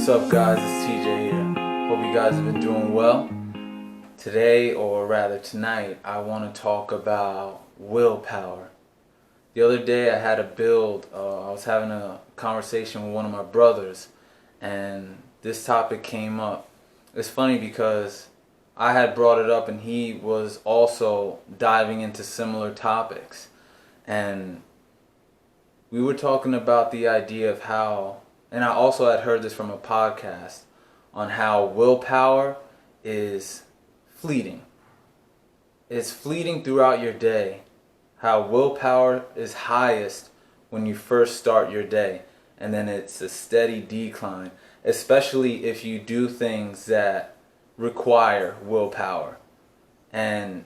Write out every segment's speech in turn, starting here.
What's up, guys? It's TJ here. Hope you guys have been doing well. Today, or rather tonight, I want to talk about willpower. The other day I had a build, I was having a conversation with one of my brothers, and this topic came up. It's funny because I had brought it up and he was also diving into similar topics. And we were talking about the idea of how, and I also had heard this from a podcast, on how willpower is fleeting. It's fleeting throughout your day. How willpower is highest when you first start your day, and then it's a steady decline, especially if you do things that require willpower. And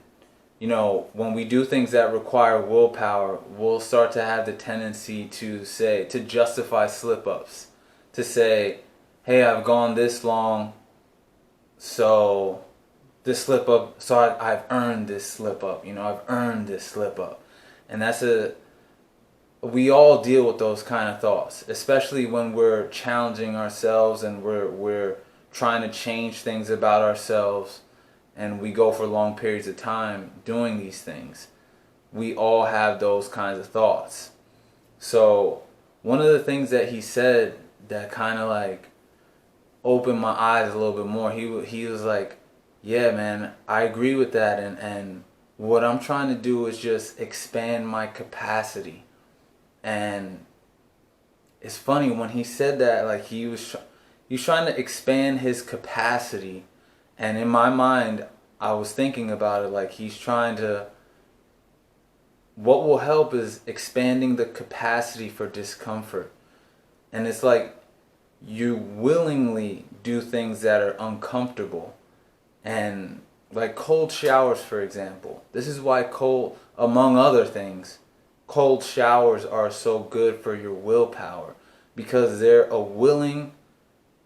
you know, when we do things that require willpower, we'll start to have the tendency to justify slip-ups. To say, hey, I've gone this long, so this slip-up, so I've earned this slip-up. You know, I've earned this slip-up. And we all deal with those kind of thoughts, especially when we're challenging ourselves and we're trying to change things about ourselves, and we go for long periods of time doing these things. We all have those kinds of thoughts. So one of the things that he said that kind of like opened my eyes a little bit more, he was like, yeah, man, I agree with that, and what I'm trying to do is just expand my capacity. And it's funny, when he said that, like he was trying to expand his capacity. And in my mind, I was thinking about it like he's trying to, what will help is expanding the capacity for discomfort. And it's like you willingly do things that are uncomfortable. And like cold showers, for example. This is why among other things, cold showers are so good for your willpower. Because they're a willing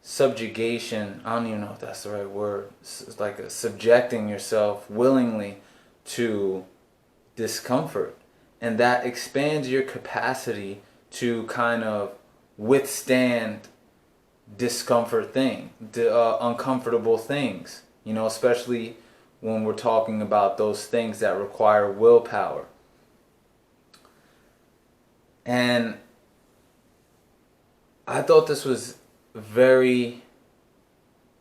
subjugation. I don't even know if that's the right word. It's like subjecting yourself willingly to discomfort, and that expands your capacity to kind of withstand uncomfortable things. You know, especially when we're talking about those things that require willpower. And I thought this was very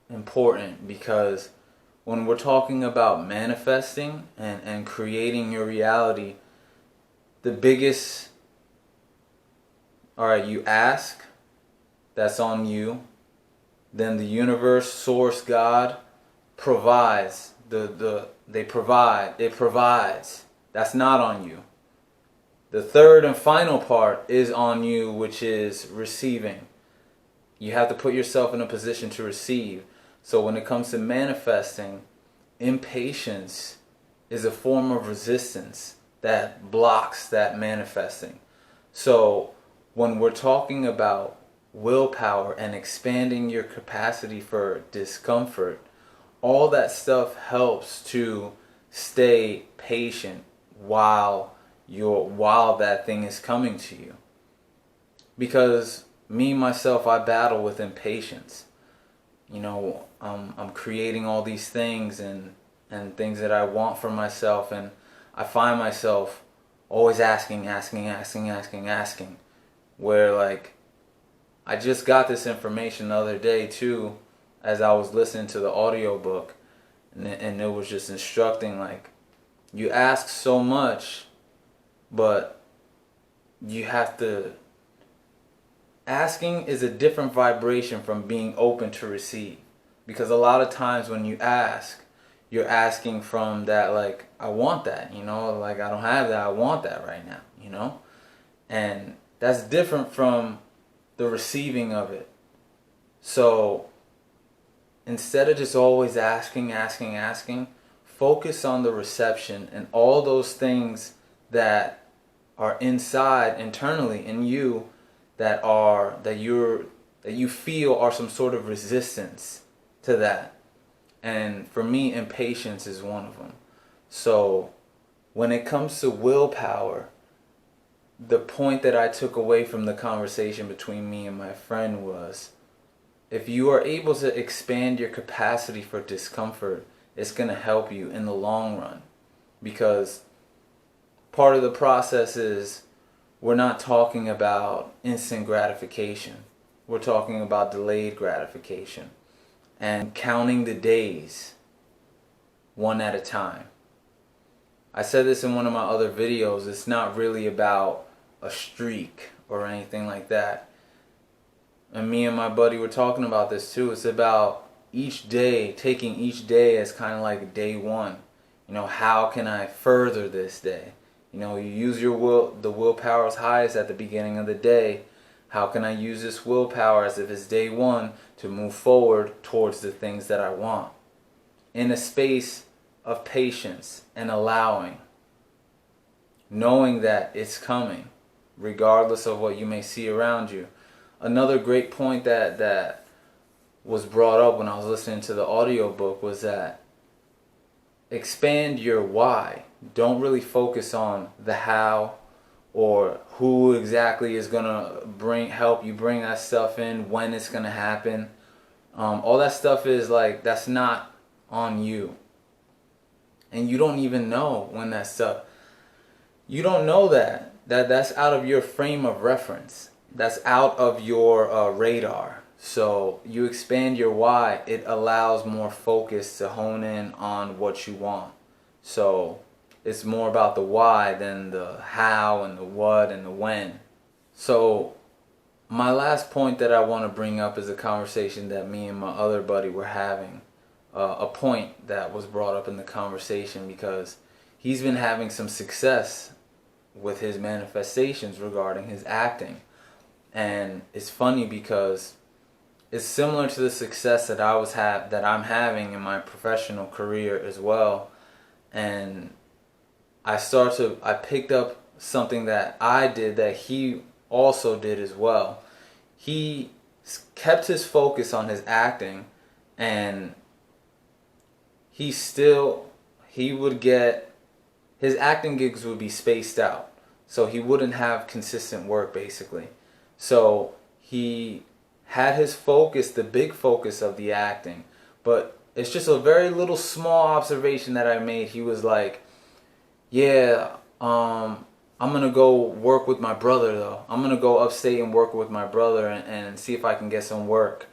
important, because when we're talking about manifesting and creating your reality, the biggest, alright, you ask, that's on you. Then the universe, source, God provides. It provides. That's not on you. The third and final part is on you, which is receiving. You have to put yourself in a position to receive. So when it comes to manifesting, impatience is a form of resistance that blocks that manifesting. So when we're talking about willpower and expanding your capacity for discomfort, all that stuff helps to stay patient while that thing is coming to you. Because me, myself, I battle with impatience. You know, I'm creating all these things and things that I want for myself, and I find myself always asking. Where like, I just got this information the other day too, as I was listening to the audiobook, and it was just instructing, like, you ask so much, but you have to, asking is a different vibration from being open to receive. Because a lot of times when you ask, you're asking from that, like, I want that, you know, like, I don't have that, I want that right now, you know. And that's different from the receiving of it. So instead of just always asking, focus on the reception and all those things that are inside, internally in you, that you feel are some sort of resistance to that. And for me, impatience is one of them. So when it comes to willpower, the point that I took away from the conversation between me and my friend was, if you are able to expand your capacity for discomfort, it's going to help you in the long run. Because part of the process is we're not talking about instant gratification. We're talking about delayed gratification and counting the days one at a time. I said this in one of my other videos. It's not really about a streak or anything like that. And me and my buddy were talking about this too. It's about each day, taking each day as kind of like day one. You know, how can I further this day? You know, you use your will, the willpower is highest at the beginning of the day. How can I use this willpower as if it's day one to move forward towards the things that I want? In a space of patience and allowing. Knowing that it's coming, regardless of what you may see around you. Another great point that was brought up when I was listening to the audiobook was that expand your why. Don't really focus on the how or who exactly is gonna help you bring that stuff in, when it's gonna happen. All that stuff is like, that's not on you. And you don't even know when that stuff, you don't know that's out of your frame of reference. That's out of your radar. So you expand your why, it allows more focus to hone in on what you want. So it's more about the why than the how and the what and the when. So my last point that I want to bring up is a conversation that me and my other buddy were having. A point that was brought up in the conversation because he's been having some success with his manifestations regarding his acting. And it's funny because it's similar to the success that I'm having in my professional career as well. And I picked up something that I did that he also did as well. He kept his focus on his acting, and he would get, his acting gigs would be spaced out. So he wouldn't have consistent work basically. So he had his focus, the big focus of the acting. But it's just a very little small observation that I made. He was like, yeah, I'm going to go work with my brother though. I'm going to go upstate and work with my brother and see if I can get some work.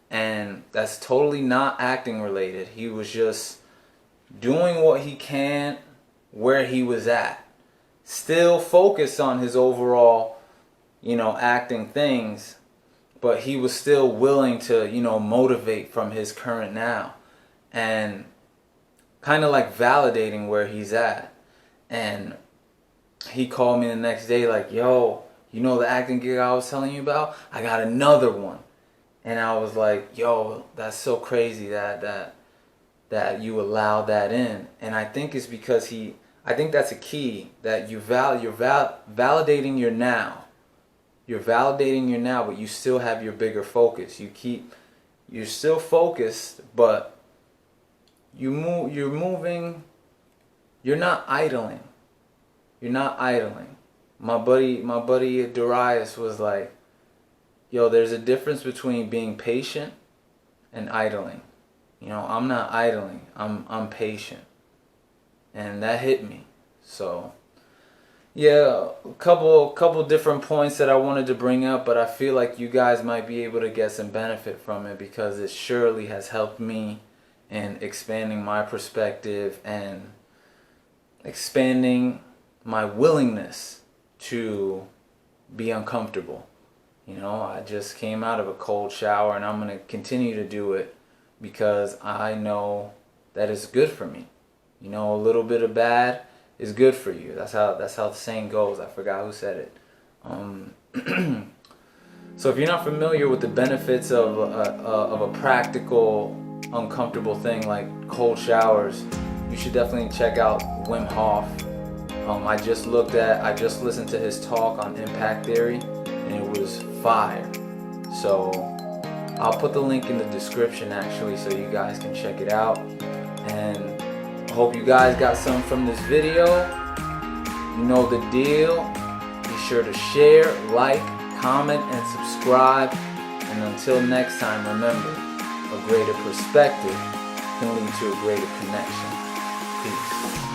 And that's totally not acting related. He was just doing what he can where he was at. Still focused on his overall, acting things, but he was still willing to, motivate from his current now and kind of like validating where he's at. And he called me the next day like, yo, the acting gig I was telling you about? I got another one. And I was like, yo, that's so crazy that you allowed that in. And I think it's because I think that's a key, that you're validating your now. You're validating your now, but you still have your bigger focus. You're still focused, but you're moving, you're not idling. You're not idling. My buddy Darius was like, yo, there's a difference between being patient and idling. I'm not idling. I'm patient. And that hit me. So yeah, a couple different points that I wanted to bring up, but I feel like you guys might be able to get some benefit from it because it surely has helped me in expanding my perspective and expanding my willingness to be uncomfortable. I just came out of a cold shower and I'm going to continue to do it because I know that it's good for me. A little bit of bad is good for you. That's how the saying goes. I forgot who said it. So if you're not familiar with the benefits of a practical, uncomfortable thing like cold showers, you should definitely check out Wim Hof. I just listened to his talk on impact theory, and it was fire. So I'll put the link in the description actually, so you guys can check it out. And I hope you guys got some from this video. You know the deal. Be sure to share, like, comment, and subscribe. And until next time, remember, a greater perspective can lead to a greater connection. Peace.